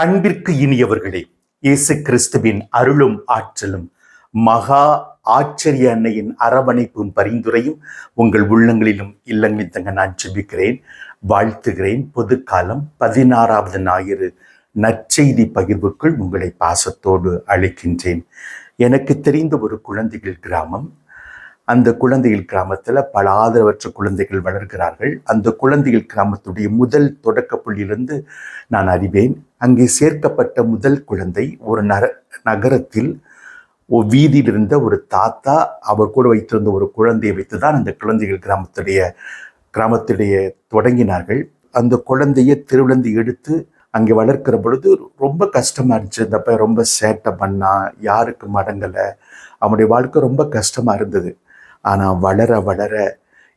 அன்பிற்கு இனியவர்களே, இயேசு கிறிஸ்துவின் அருளும் ஆற்றலும் மகா ஆச்சரிய அன்னையின் அரவணைப்பும் பரிந்துரையும் உங்கள் உள்ளங்களிலும் இல்லங்களில் தங்க நான் ஜெபிக்கிறேன், வாழ்த்துகிறேன். பொதுக்காலம் 16வது ஞாயிறு நற்செய்தி பகிர்வுக்குள் உங்களை பாசத்தோடு அழைக்கின்றேன். எனக்கு தெரிந்த ஒரு குழந்தைகள் கிராமம். அந்த குழந்தைகள் கிராமத்தில் பல ஆதரவற்ற குழந்தைகள் வளர்கிறார்கள். அந்த குழந்தைகள் கிராமத்துடைய முதல் தொடக்க புள்ளியிலிருந்து நான் அறிவேன். அங்கே சேர்க்கப்பட்ட முதல் குழந்தை ஒரு நகரத்தில் வீதியில் இருந்த ஒரு தாத்தா அவர் கூட வைத்திருந்த ஒரு குழந்தையை வைத்துதான் அந்த குழந்தைகள் கிராமத்துடைய தொடங்கினார்கள். அந்த குழந்தையை திருவிழந்து எடுத்து அங்கே வளர்க்கிற பொழுது ரொம்ப கஷ்டமா இருந்துச்சு. இந்த பையன் ரொம்ப சேட்டை பண்ணா, யாருக்கும் அடங்கலை, அவனுடைய வாழ்க்கை ரொம்ப கஷ்டமா இருந்தது. ஆனால் வளர வளர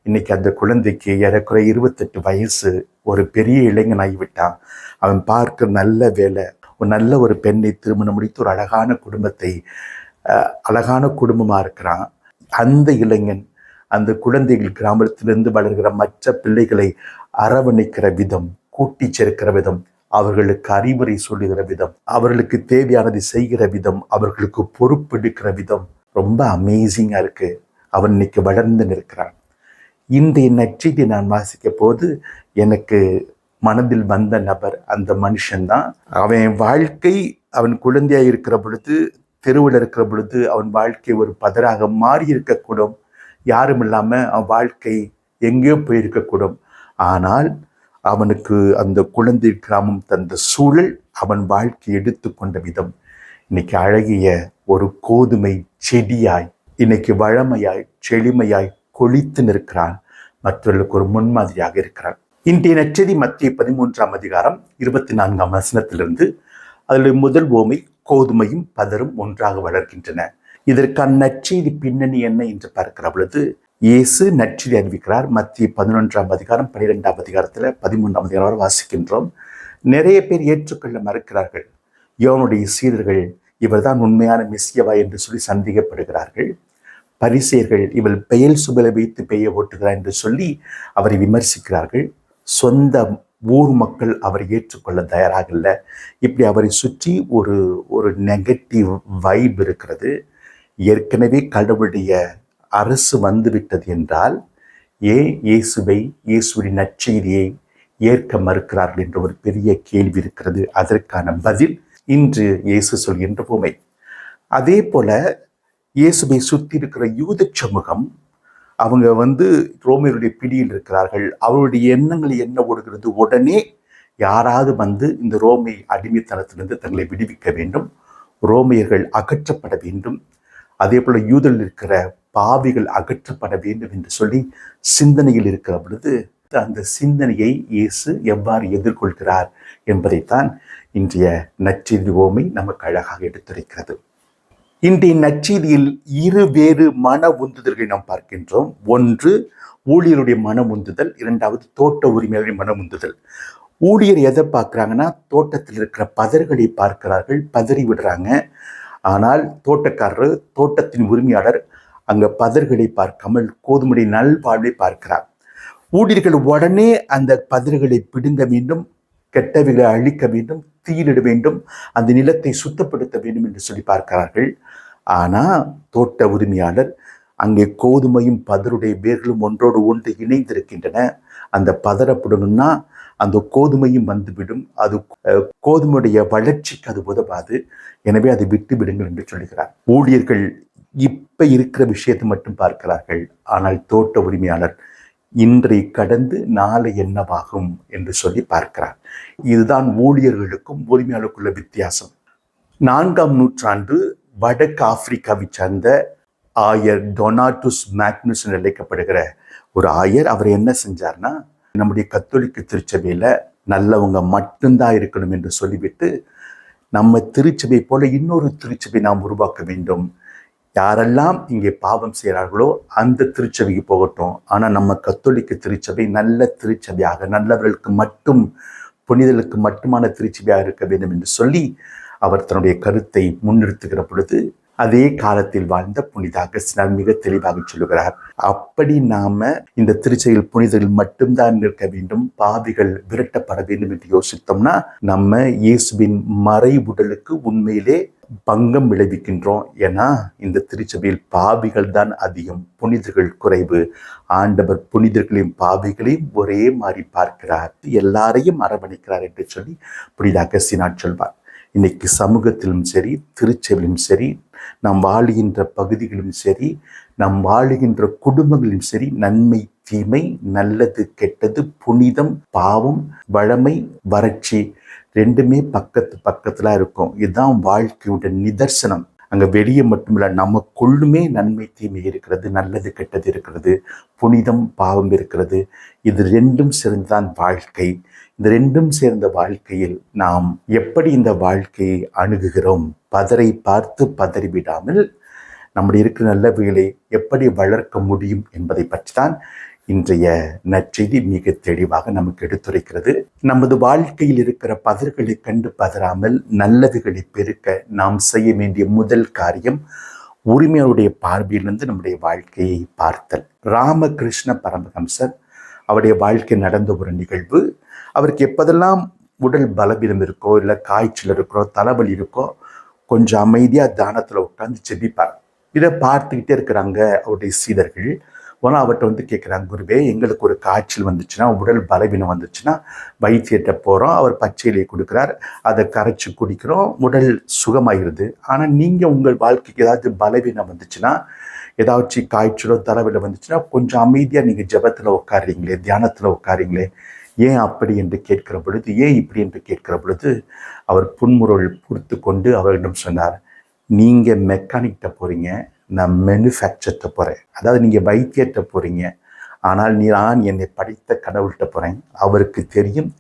இன்னைக்கு அந்த குழந்தைக்கு ஏறக்குறைய 28 வயசு, ஒரு பெரிய இளைஞனாகிவிட்டான். அவன் பார்க்க நல்ல வேலை, ஒரு நல்ல ஒரு பெண்ணை திருமணம் முடித்து ஒரு அழகான குடும்பமாக இருக்கிறான். அந்த இளைஞன் அந்த குழந்தைகள் கிராமத்திலிருந்து வளர்கிற மற்ற பிள்ளைகளை அரவணைக்கிற விதம், கூட்டி சேர்க்கிற விதம், அவர்களுக்கு அறிவுரை சொல்லுகிற விதம், அவர்களுக்கு தேவையானதை செய்கிற விதம், அவர்களுக்கு பொறுப்பெடுக்கிற விதம் ரொம்ப அமேசிங்காக இருக்கு. அவன் இன்னைக்கு வளர்ந்து நிற்கிறான். இன்றைய நற்செய்தி நான் வாசிக்க போது எனக்கு மனதில் வந்த நபர் அந்த மனுஷன்தான். அவன் வாழ்க்கை, அவன் குழந்தையாக இருக்கிற பொழுது, தெருவில் இருக்கிற பொழுது அவன் வாழ்க்கை ஒரு பதராக மாறி இருக்கக்கூடும். யாரும் இல்லாமல் அவன் வாழ்க்கை எங்கேயோ போயிருக்கக்கூடும். ஆனால் அவனுக்கு அந்த குழந்தை கிராமம் தந்த சூழல், அவன் வாழ்க்கை எடுத்துக்கொண்ட விதம் இன்னைக்கு அழகிய ஒரு கோதுமை செடியாய், இன்னைக்கு வளமையாய் செழுமையாய் கொளித்து நிற்கிறான். மற்றவர்களுக்கு ஒரு முன்மாதிரியாக இருக்கிறான். இன்றைய நற்செய்தி மத்திய 13ஆம் அதிகாரம் 24ஆம் வசனத்திலிருந்து. அதில் முதல் ஓமை கோதுமையும் பதரும் ஒன்றாக வளர்கின்றன. இதற்கான நற்செய்தி பின்னணி என்ன என்று பார்க்கிற பொழுது இயேசு நற்செய்தி அறிவிக்கிறார். மத்திய 11ஆம் அதிகாரம் 12ஆம் அதிகாரத்தில் 13ஆம் அதிகாரம் வாசிக்கின்றோம். நிறைய பேர் ஏற்றுக்கொள்ள மறுக்கிறார்கள். யோனுடைய சீடர்கள் இவர்தான் உண்மையான மெசியவா என்று சொல்லி சந்தேகப்படுகிறார்கள். பரிசேயர்கள் இவள் பெயல் சுபலை வைத்து பெய்ய ஓட்டுகிறார் என்று சொல்லி அவரை விமர்சிக்கிறார்கள். சொந்த ஊர் மக்கள் அவரை ஏற்றுக்கொள்ள தயாராக இல்லை. இப்படி அவரை சுற்றி ஒரு நெகட்டிவ் வைப் இருக்கிறது. ஏற்கனவே கடவுளுடைய அரசு வந்துவிட்டது என்றால் ஏன் இயேசுடைய நற்செய்தியை ஏற்க மறுக்கிறார்கள் என்ற ஒரு பெரிய கேள்வி இருக்கிறது. அதற்கான பதில் இன்று இயேசு சொல்கின்ற உவமை. அதே போல இயேசுவை சுற்றி இருக்கிற யூத சமூகம், அவங்க ரோமியருடைய பிடியில் இருக்கிறார்கள். அவருடைய எண்ணங்கள் என்ன ஓடுகிறது, உடனே யாராவது இந்த ரோமை அடிமைத்தனத்திலிருந்து தங்களை விடுவிக்க வேண்டும், ரோமியர்கள் அகற்றப்பட வேண்டும், அதே போல யூதரில் இருக்கிற பாவிகள் அகற்றப்பட வேண்டும் என்று சொல்லி சிந்தனையில் இருக்கிற பொழுது அந்த சிந்தனையை இயேசு எவ்வாறு எதிர்கொள்கிறார் என்பதைத்தான் இன்றைய நற்செய்தி ஓமை நமக்கு அழகாக எடுத்துரைக்கிறது. இன்றைய நற்செய்தியில் வேறு மன உந்துதல்களை நாம் பார்க்கின்றோம். ஒன்று ஊழியருடைய மன உந்துதல், இரண்டாவது தோட்ட உரிமையாளருடைய மன உந்துதல். ஊழியர் எதை பார்க்குறாங்கன்னா, தோட்டத்தில் இருக்கிற பதர்களை பார்க்கிறார்கள், பதறி விடுறாங்க. ஆனால் தோட்டக்காரர், தோட்டத்தின் உரிமையாளர் அங்கே பதர்களை பார்க்காமல் கோதுமையுடைய நல்வாழ்வை பார்க்கிறார். ஊழியர்கள் உடனே அந்த பதர்களை பிடுங்க வேண்டும், கெட்டவைகளை அழிக்க வேண்டும், தீயிட வேண்டும், அந்த நிலத்தை சுத்தப்படுத்த வேண்டும் என்று சொல்லி பார்க்கிறார்கள். ஆனால் தோட்ட உரிமையாளர் அங்கே கோதுமையும் பதருடைய வேர்களும் ஒன்றோடு ஒன்று இணைந்திருக்கின்றன. அந்த பதறப்படணும்னா அந்த கோதுமையும் வந்துவிடும், அது கோதுமையுடைய வளர்ச்சிக்கு அது உதவாது, எனவே அதை விட்டு விடுங்கள் என்று சொல்கிறார். ஊழியர்கள் இப்ப இருக்கிற விஷயத்தை மட்டும் பார்க்கிறார்கள். ஆனால் தோட்ட உரிமையாளர் இன்றை கடந்து நாளை என்னவாகும் என்று சொல்லி பார்க்கிறார். இதுதான் ஊழியர்களுக்கும் உரிமையாளருக்குள்ள வித்தியாசம். 4ஆம் நூற்றாண்டு வடக்கு ஆப்பிரிக்காவை சார்ந்த ஆயர் டொனாட்டஸ் மேக்னஸ் என்று அழைக்கப்படுகிற ஒரு ஆயர், அவர் என்ன செஞ்சார்னா, நம்முடைய கத்தோலிக்க திருச்சபையில நல்லவங்க மட்டும்தான் இருக்கணும் என்று சொல்லிவிட்டு, நம்ம திருச்சபை போல இன்னொரு திருச்சபை நாம் உருவாக்க வேண்டும், யாரெல்லாம் இங்கே பாவம் செய்கிறார்களோ அந்த திருச்சபைக்கு போகட்டும், ஆனால் நம்ம கத்தோலிக்க திருச்சபை நல்ல திருச்சபையாக, நல்லவர்களுக்கு மட்டும், புனிதர்களுக்கு மட்டுமான திருச்சபையாக இருக்க வேண்டும் என்று சொல்லி அவர் தன்னுடைய கருத்தை முன்னிறுத்துகிற பொழுது அதே காலத்தில் வாழ்ந்த புனித அகஸ்தினார் மிக தெளிவாக சொல்லுகிறார். அப்படி நாம இந்த திருச்செயில் புனிதர்கள் மட்டும்தான் இருக்க வேண்டும், பாவிகள் விரட்டப்பட வேண்டும் என்று யோசித்தோம்னா நம்ம இயேசுவின் மறைவுடலுக்கு உண்மையிலே பங்கம் விளைவிக்கின்றோம். ஏன்னா இந்த திருச்சபையில் பாவிகள் தான் அதிகம், புனிதர்கள் குறைவு. ஆண்டவர் புனிதர்களையும் பாவிகளையும் ஒரே மாதிரி பார்க்கிறார், எல்லாரையும் அரவணைக்கிறார் என்று சொல்லி புனித அகஸ்தினார் சொல்வார். இன்னைக்கு சமூகத்திலும் சரி, திருச்சபையிலும் சரி, நாம் வாழுகின்ற பகுதிகளும் சரி, நாம் வாழுகின்ற குடும்பங்களிலும் சரி, நன்மை தீமை, நல்லது கெட்டது, புனிதம் பாவம், வளமை வறட்சி ரெண்டுமே பக்கத்துல இருக்கும். இதுதான் வாழ்க்கையோட நிதர்சனம். அங்க வெளியே மட்டுமில்ல, நமக்குள்ளுமே நன்மை தீமை இருக்கிறது, நல்லது கெட்டது இருக்கிறது, புனிதம் பாவம் இருக்கிறது. இது ரெண்டும் சேர்ந்துதான் வாழ்க்கை. இந்த ரெண்டும் சேர்ந்த வாழ்க்கையில் நாம் எப்படி இந்த வாழ்க்கையை அணுகுகிறோம், பதரை பார்த்து பதறிவிடாமல் நம்முடைய இருக்கிற நல்லவைகளை எப்படி வளர்க்க முடியும் என்பதை பற்றி தான் இன்றைய நற்செய்தி மிக தெளிவாக நமக்கு எடுத்துரைக்கிறது. நமது வாழ்க்கையில் இருக்கிற பதர்களை கண்டு பதறாமல் நல்லவைகளை பெருக்க நாம் செய்ய வேண்டிய முதல் காரியம் உரிமையாளருடைய பார்வையிலிருந்து நம்முடைய வாழ்க்கையை பார்த்தல். ராமகிருஷ்ண பரமஹம்சர் அவருடைய வாழ்க்கை நடந்த ஒரு நிகழ்வு. அவருக்கு எப்போதெல்லாம் உடல் பலவீனம் இருக்கோ, இல்லை காய்ச்சல் இருக்கோ, தலைவலி இருக்கோ, கொஞ்சம் அமைதியாக தியானத்தில் உட்காந்து செபிப்பார். இதை பார்த்துக்கிட்டே இருக்கிறாங்க அவருடைய சீடர்கள். ஆனால் அவர்கிட்ட கேட்குறாங்க, குருவே, எங்களுக்கு ஒரு காய்ச்சல் வந்துச்சுன்னா, உடல் பலவீனம் வந்துச்சுன்னா வைத்தியத்தை போகிறோம், அவர் பச்சையிலேயே கொடுக்குறார், அதை கரைச்சி குடிக்கிறோம், உடல் சுகமாயிருது. ஆனால் நீங்கள் உங்கள் வாழ்க்கைக்கு ஏதாவது பலவீனம் வந்துச்சுன்னா, ஏதாச்சும் காய்ச்சலோ தலைவலி வந்துச்சுன்னா கொஞ்சம் அமைதியாக நீங்கள் ஜபத்தில் உட்காடுறீங்களே, தியானத்தில் உட்காருங்களே, ஏன் அப்படி என்று கேட்கிற பொழுது, ஏன் இப்படி என்று கேட்கிற பொழுது அவர் புன்முறுவல் பொறுத்து கொண்டு அவரிடம் சொன்னார், நீங்கள் மெக்கானிக்கிட்ட போகிறீங்க, நான் மேனுஃபேக்சர்கிட்ட போகிறேன். அதாவது நீங்கள் வைத்தியத்தை போகிறீங்க, ஆனால் நான் என்னை படித்த கடவுள்கிட்ட போகிறேன். அவருக்கு தெரியும்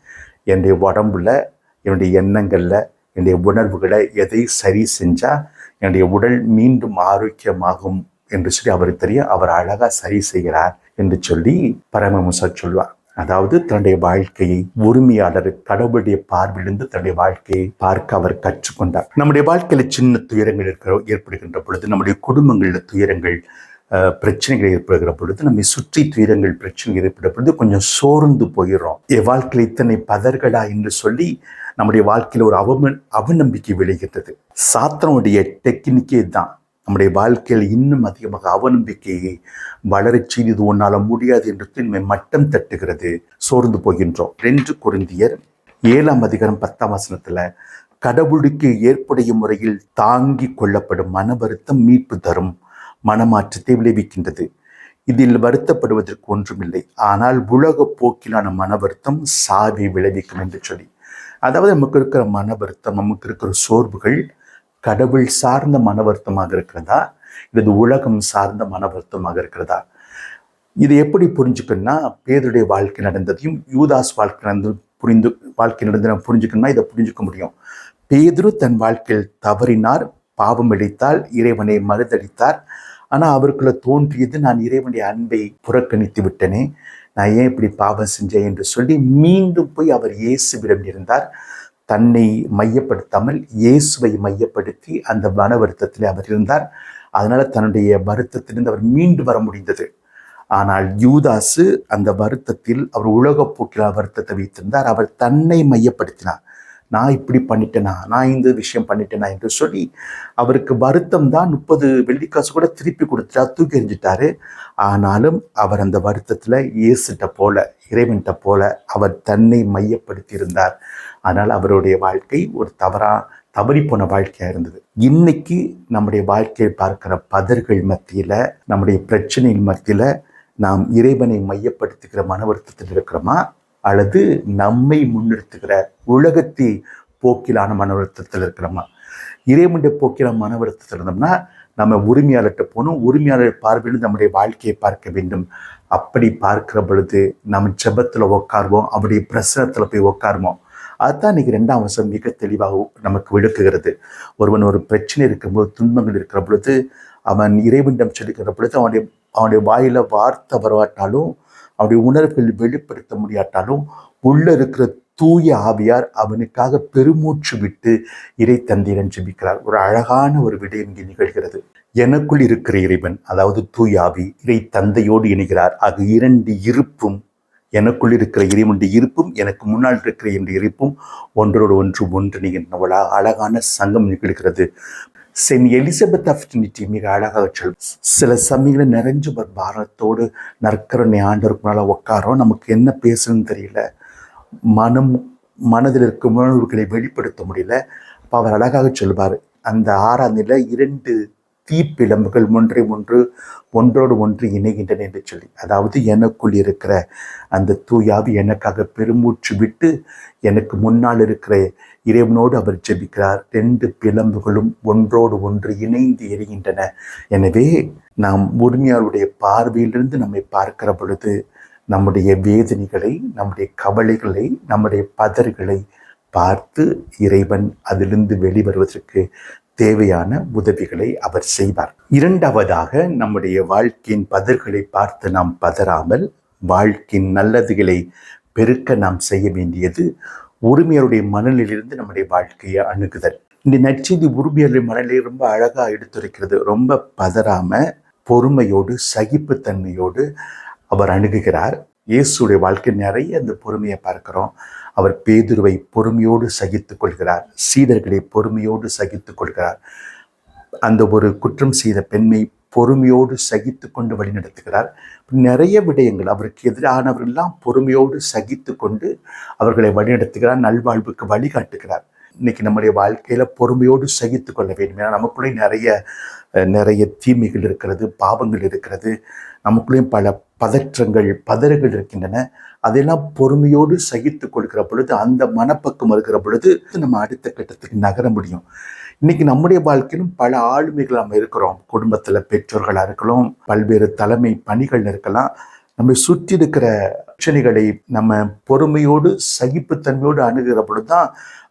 என்னுடைய உடம்புல, என்னுடைய எண்ணங்களில், என்னுடைய உணர்வுகளை எதை சரி செஞ்சால் என்னுடைய உடல் மீண்டும் ஆரோக்கியமாகும் என்று சொல்லி அவருக்கு தெரியும். அவர் அழகாக சரி செய்கிறார் என்று சொல்லி பரமஹம்சர் சொல்வார். அதாவது தன்னுடைய வாழ்க்கையை உரிமையாளர் கடவுளுடைய பார்வையிலிருந்து தன்னுடைய வாழ்க்கையை பார்க்க அவர் கற்றுக்கொண்டார். நம்முடைய வாழ்க்கையில சின்ன துயரங்கள் ஏற்படுகின்ற பொழுது, நம்முடைய குடும்பங்களில் துயரங்கள் பிரச்சனைகள் ஏற்படுகிற பொழுது, நம்மை சுற்றி துயரங்கள் பிரச்சனைகள் ஏற்படுற பொழுது கொஞ்சம் சோர்ந்து போயிடுறோம். என் வாழ்க்கையில் இத்தனை பதர்களா என்று சொல்லி நம்முடைய வாழ்க்கையில் ஒரு அவநம்பிக்கை விளைகின்றது. சாத்தானுடைய டெக்னிக்கே தான் நம்முடைய வாழ்க்கையில் இன்னும் அதிகமாக அவநம்பிக்கையை வளரச் செய்து, இது ஒன்றால் முடியாது என்று நம்மை மட்டம் தட்டுகிறது, சோர்ந்து போகின்றோம். 2 கொரிந்தியர் 7:10 கடவுளுக்கு ஏற்புடைய முறையில் தாங்கி கொள்ளப்படும் மன வருத்தம் மீட்பு தரும் மனமாற்றத்தை விளைவிக்கின்றது. இதில் வருத்தப்படுவதற்கு ஒன்றுமில்லை, ஆனால் உலக போக்கிலான மன வருத்தம் சாவி விளைவிக்கும் என்று சொல்லி. அதாவது நமக்கு இருக்கிற மன வருத்தம், நமக்கு இருக்கிற சோர்வுகள் கடவுள் சார்ந்த மன வருத்தமாக இருக்கிறதா, இது உலகம் சார்ந்த மன வருத்தமாக இருக்கிறதா? இது எப்படி புரிஞ்சுக்கணும்னா, பேதுடைய வாழ்க்கை நடந்ததையும் யூதாஸ் வாழ்க்கை நடந்ததையும் புரிஞ்சுக்கணும்னா இதை புரிஞ்சுக்க முடியும். பேதுரு தன் வாழ்க்கையில் தவறினார், பாவம் இழைத்தால், இறைவனை மறுதளித்தார். ஆனால் அவருக்குள்ள தோன்றியது, நான் இறைவனுடைய அன்பை புறக்கணித்து விட்டனே, நான் ஏன் இப்படி பாவம் செஞ்சேன் என்று சொல்லி மீண்டும் போய் அவர் இயேசுவிடம் இருந்தார். தன்னை மையப்படுத்தாமல் இயேசுவை மையப்படுத்தி அந்த மன வருத்தத்தில் அவர் இருந்தார். அதனால தன்னுடைய வருத்தத்திலிருந்து அவர் மீண்டு வர முடிந்தது. ஆனால் யூதாசு அந்த வருத்தத்தில், அவர் உலக போக்கில் வருத்தத்தை வைத்திருந்தார். அவர் தன்னை மையப்படுத்தினார். நான் இப்படி பண்ணிட்டேனா, நான் இந்த விஷயம் பண்ணிட்டேனா என்று சொல்லி அவருக்கு வருத்தம் தான். 30 வெள்ளிக்காசு கூட திருப்பி கொடுத்துட்டா, தூக்கி எறிஞ்சிட்டாரு. ஆனாலும் அவர் அந்த வருத்தத்தில் இயேசுட்ட போல, இறைவன்கிட்ட போல அவர் தன்னை மையப்படுத்தி இருந்தார். ஆனால் அவருடைய வாழ்க்கை ஒரு தவறி போன வாழ்க்கையாக இருந்தது. இன்னைக்கு நம்முடைய வாழ்க்கையை பார்க்கிற பதர்கள் மத்தியில், நம்முடைய பிரச்சனையின் மத்தியில் நாம் இறைவனை மையப்படுத்துகிற மன வருத்தத்தில் இருக்கிறோமா, அல்லது நம்மை முன்னிறுத்துகிற உலகத்தை போக்கிலான மன வருத்தத்தில் இருக்கிறோமா? இறைவனுடைய போக்கிலான மன வருத்தத்தில் இருந்தோம்னா நம்ம உரிமையாளர்கிட்ட போகணும், உரிமையாளர் பார்வையில் நம்முடைய வாழ்க்கையை பார்க்க வேண்டும். அப்படி பார்க்கிற பொழுது நம்ம ஜெபத்தில் உட்காருவோம், அவருடைய பிரசனத்தில் போய் உட்காருவோம். அதுதான் இன்னைக்கு 2ஆம் வசனம் மிக தெளிவாக நமக்கு விளக்குகிறது. ஒருவன் ஒரு பிரச்சனை இருக்கும்போது, துன்பங்கள் இருக்கிற பொழுது, அவன் இறைவனிடம் சொல்லிக்கிற பொழுது அவனுடைய வாயில வார்த்தை வரவாட்டாலும், அவருடைய உணர்வுகள் வெளிப்படுத்த முடியாட்டாலும், உள்ள இருக்கிற தூய ஆவியார் அவனுக்காக பெருமூச்சு விட்டு இறை தந்தையிடம் ஜெபிக்கிறார். ஒரு அழகான ஒரு விடயம் இங்கே நிகழ்கிறது. எனக்குள் இருக்கிற இறைவன், அதாவது தூய ஆவி, இறை தந்தையோடு இணைகிறார். அது இரண்டு இருப்பும், எனக்குள் இருக்கிற இறைவனுடைய இருப்பும் எனக்கு முன்னால் இருக்கிற என்னுடைய இருப்பும் ஒன்றோடு ஒன்று ஒன்றிணைகின்றன. அழகான சங்கம் நிகழ்கிறது. செயின்ட் எலிசபெத் ஆஃப் ட்ரினிட்டி மிக அழகாக சொல். சில சமயங்களில் நிறைஞ்ச ஒரு பாரத்தோடு நற்கருணை ஆண்டவருக்கு முன்னால் உட்காரோம். நமக்கு என்ன பேசணும்னு தெரியல, மனதில் இருக்கும் உணர்வுகளை வெளிப்படுத்த முடியல. அப்போ அவர் அழகாக சொல்வார், அந்த 6ஆம் நிலை 2 தீப்பிழம்புகள் ஒன்றோடு ஒன்று இணைகின்றன என்று சொல்லி. அதாவது எனக்குள் இருக்கிற அந்த தூயாவி எனக்காக பெருமூச்சு விட்டு எனக்கு முன்னால் இருக்கிற இறைவனோடு அவர் ஜெபிக்கிறார். 2 பிழம்புகளும் ஒன்றோடு ஒன்று இணைந்து எரிகின்றன. எனவே நாம் உரிமையாளருடைய பார்வையிலிருந்து நம்மை பார்க்கிற பொழுது நம்முடைய வேதனைகளை, நம்முடைய கவலைகளை, நம்முடைய பதறுகளை பார்த்து இறைவன் அதிலிருந்து வெளிவருவதற்கு தேவையான உதவிகளை அவர் செய்வார். 2வதாக, நம்முடைய வாழ்க்கையின் பதர்களை பார்த்து நாம் பதறாமல் வாழ்க்கையின் நல்லதுகளை பெருக்க நாம் செய்ய வேண்டியது உரிமையாளருடைய மனநிலையிலிருந்து நம்முடைய வாழ்க்கையை அணுகுதல். இந்த நற்செய்தி உரிமையாளருடைய மனநிலையை ரொம்ப அழகாக எடுத்துரைக்கிறது. ரொம்ப பதறாம பொறுமையோடு சகிப்புத்தன்மையோடு அவர் அணுகுகிறார். இயேசுடைய வாழ்க்கை நிறைய அந்த பொறுமையை பார்க்கிறோம். அவர் பேதுருவை பொறுமையோடு சகித்துக் கொள்கிறார். சீடர்களை பொறுமையோடு சகித்துக் கொள்கிறார். அந்த ஒரு குற்றம் செய்த பெண்ணை பொறுமையோடு சகித்து கொண்டு வழிநடத்துகிறார். நிறைய விடயங்கள் அவருக்கு எதிரானவர்களெல்லாம் பொறுமையோடு சகித்து கொண்டு அவர்களை வழிநடத்துகிறார், நல்வாழ்வுக்கு வழிகாட்டுகிறார். இன்னைக்கு நம்முடைய வாழ்க்கையில பொறுமையோடு சகித்து கொள்ள வேண்டும். ஏன்னா நமக்குள்ளே நிறைய தீமைகள் இருக்கிறது, பாவங்கள் இருக்கிறது, நமக்குள்ளேயும் பல பதறுகள் இருக்கின்றன. அதெல்லாம் பொறுமையோடு சகித்து கொள்கிற பொழுது, அந்த மனப்பக்கம் இருக்கிற பொழுது நம்ம அடுத்த கட்டத்துக்கு நகர முடியும். இன்னைக்கு நம்முடைய வாழ்க்கையிலும் பல ஆளுமைகள் நம்ம இருக்கிறோம். குடும்பத்துல பெற்றோர்களா இருக்கலாம், பல்வேறு தலைமை பணிகள் இருக்கலாம். நம்ம சுற்றி இருக்கிற பிரச்சனைகளை நம்ம பொறுமையோடு சகிப்புத்தன்மையோடு அணுகிற பொழுதுதான்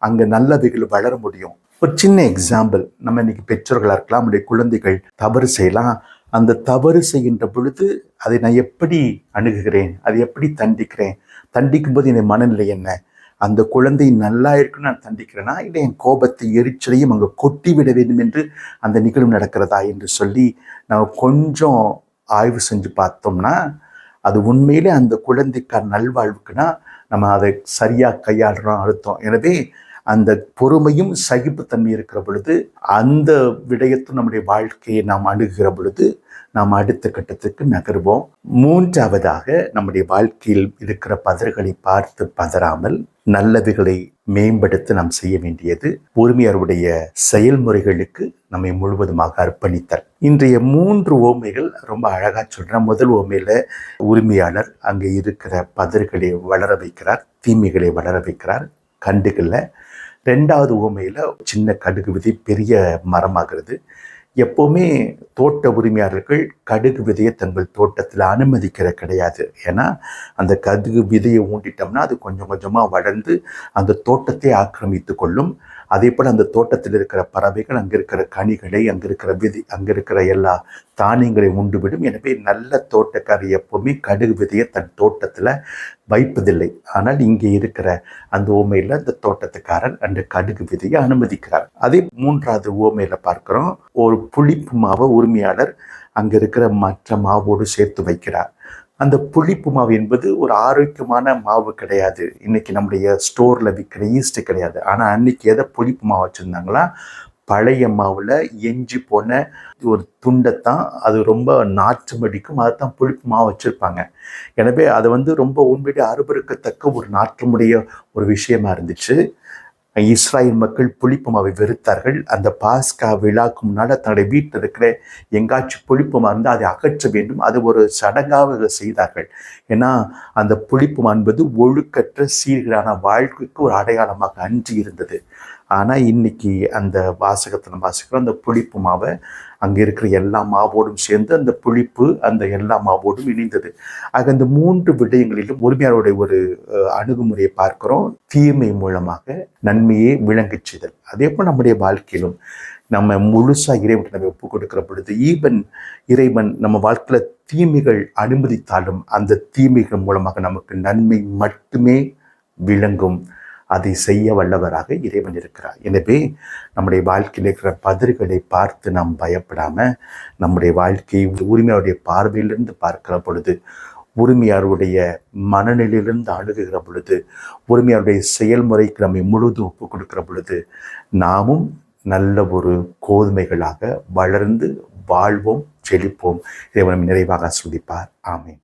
அங்க நல்லவைகள் வளர முடியும். ஒரு சின்ன எக்ஸாம்பிள், நம்ம இன்னைக்கு பெற்றோர்களா இருக்கலாம், நம்முடைய குழந்தைகள் தவறு செய்யலாம். அந்த தவறு செய்கின்ற பொழுது அதை நான் எப்படி அணுகுகிறேன், அதை எப்படி தண்டிக்கிறேன், தண்டிக்கும் போது என் மனநிலை என்ன, அந்த குழந்தை நல்லா இருக்குன்னு நான் தண்டிக்கிறேன்னா, இல்லை என் கோபத்தை எரிச்சலையும் அங்கே கொட்டி விட வேண்டும் என்று அந்த நிகழ்வு நடக்கிறதா என்று சொல்லி நம்ம கொஞ்சம் ஆய்வு செஞ்சு பார்த்தோம்னா, அது உண்மையிலே அந்த குழந்தைக்கான நல்வாழ்வுக்குன்னா நம்ம அதை சரியாக கையாளுறோம் அர்த்தம். எனவே அந்த பொறுமையும் சகிப்புத்தன்மை இருக்கிற பொழுது, அந்த விடயத்தும் நம்முடைய வாழ்க்கையை நாம் அணுகுகிற பொழுது நாம் அடுத்த கட்டத்துக்கு நகருவோம். 3வதாக, நம்முடைய வாழ்க்கையில் இருக்கிற பதறுகளை பார்த்து பதறாமல் நல்லவைகளை மேம்படுத்த நாம் செய்ய வேண்டியது உரிமையாளருடைய செயல்முறைகளுக்கு நம்மை முழுவதுமாக அர்ப்பணித்தல். இன்றைய 3 ஓமைகள் ரொம்ப அழகா சொல்றேன். முதல் ஓமையில உரிமையாளர் அங்கே இருக்கிற பதறுகளை வளர வைக்கிறார், தீமைகளை வளர வைக்கிறார், கண்டுகள்ல. 2வது ஓமையில சின்ன கடுகு விதை பெரிய மரமாகிறது. எப்போவுமே தோட்ட உரிமையாளர்கள் கடுகு விதையை தங்கள் தோட்டத்தில் அனுமதிக்கிற கிடையாது. ஏன்னா அந்த கடுகு விதையை ஊண்டிட்டோம்னா அது கொஞ்சம் கொஞ்சமாக வளர்ந்து அந்த தோட்டத்தை ஆக்கிரமித்து கொள்ளும். அதே போல் அந்த தோட்டத்தில் இருக்கிற பறவைகள் அங்கே இருக்கிற கனிகளை, அங்கே இருக்கிற எல்லா தானியங்களை உண்டுவிடும். எனவே நல்ல தோட்டக்காரி எப்போவுமே கடுகு விதையை தன் தோட்டத்தில் வைப்பதில்லை. ஆனால் இங்கே இருக்கிற அந்த ஓமையில் அந்த தோட்டத்துக்காரன் அந்த கடுகு விதையை அனுமதிக்கிறார். அதே 3வது ஓமையில பார்க்கிறோம், ஒரு புளிப்பு மாவை உரிமையாளர் அங்கே இருக்கிற மற்ற மாவோடு சேர்த்து வைக்கிறார். அந்த புளிப்பு மாவு என்பது ஒரு ஆரோக்கியமான மாவு கிடையாது. இன்னைக்கு நம்முடைய ஸ்டோர்ல விற்கிற ஈஸ்ட் கிடையாது. ஆனால் அன்னைக்கு எதை புளிப்பு மாவு வச்சுருந்தாங்களா, பழைய மாவில் எஞ்சி போன ஒரு துண்டைத்தான், அது ரொம்ப நாற்றம் அடிக்கும், அதைத்தான் புளிப்பு மாவு வச்சுருப்பாங்க. எனவே அதை ரொம்ப உண்மையிலே அருவருக்கத்தக்க ஒரு நாற்றமுடைய ஒரு விஷயமா இருந்துச்சு. இஸ்ராயல் மக்கள் புளிப்பு மாவை வெறுத்தார்கள். அந்த பாஸ்கா விழாக்கு முன்னால் தன்னுடைய வீட்டில் இருக்கிற எங்காச்சும் புளிப்பு மா இருந்தால் அதை அகற்ற வேண்டும். அது ஒரு சடங்காக செய்தார்கள். ஏன்னா அந்த புளிப்பு மா என்பது ஒழுக்கற்ற சீர்களான வாழ்க்கைக்கு ஒரு அடையாளமாக அன்றி இருந்தது. ஆனால் இன்னைக்கு அந்த வாசகத்தில் வாசிக்கிறோம், அந்த புளிப்பு மாவை அங்கே இருக்கிற எல்லா மாவோடும் சேர்ந்து அந்த புளிப்பு அந்த எல்லா மாவோடும் இணைந்தது. ஆக அந்த 3 விடயங்களிலும் உரிமையாளருடைய ஒரு அணுகுமுறையை பார்க்கிறோம். தீமை மூலமாக நன்மையை விளங்கச் செய்தல். அதே போல் நம்முடைய வாழ்க்கையிலும் நம்ம முழுசாக இறைவன் நம்ம ஒப்பு கொடுக்கிற பொழுது, இறைவன் நம்ம வாழ்க்கையில் தீமைகள் அனுமதித்தாலும் அந்த தீமைகள் மூலமாக நமக்கு நன்மை மட்டுமே விளங்கும். அதை செய்ய வல்லவராக இறைவன் இருக்கிறார். எனவே நம்முடைய வாழ்க்கையில் இருக்கிற பதறுகளை பார்த்து நாம் பயப்படாம நம்முடைய வாழ்க்கையை உரிமையாருடைய பார்வையிலிருந்து பார்க்கிற பொழுது, உரிமையாருடைய மனநிலையிலிருந்து அணுகுகிற பொழுது, உரிமையாருடைய செயல்முறைக்கு நம்மை முழுதும் ஒப்புக் கொடுக்கிற பொழுது, நாமும் நல்ல ஒரு கோதுமைகளாக வளர்ந்து வாழ்வோம், செழிப்போம். இறைவன் நிறைவாக ஆசீர்வதிப்பார். ஆமென்.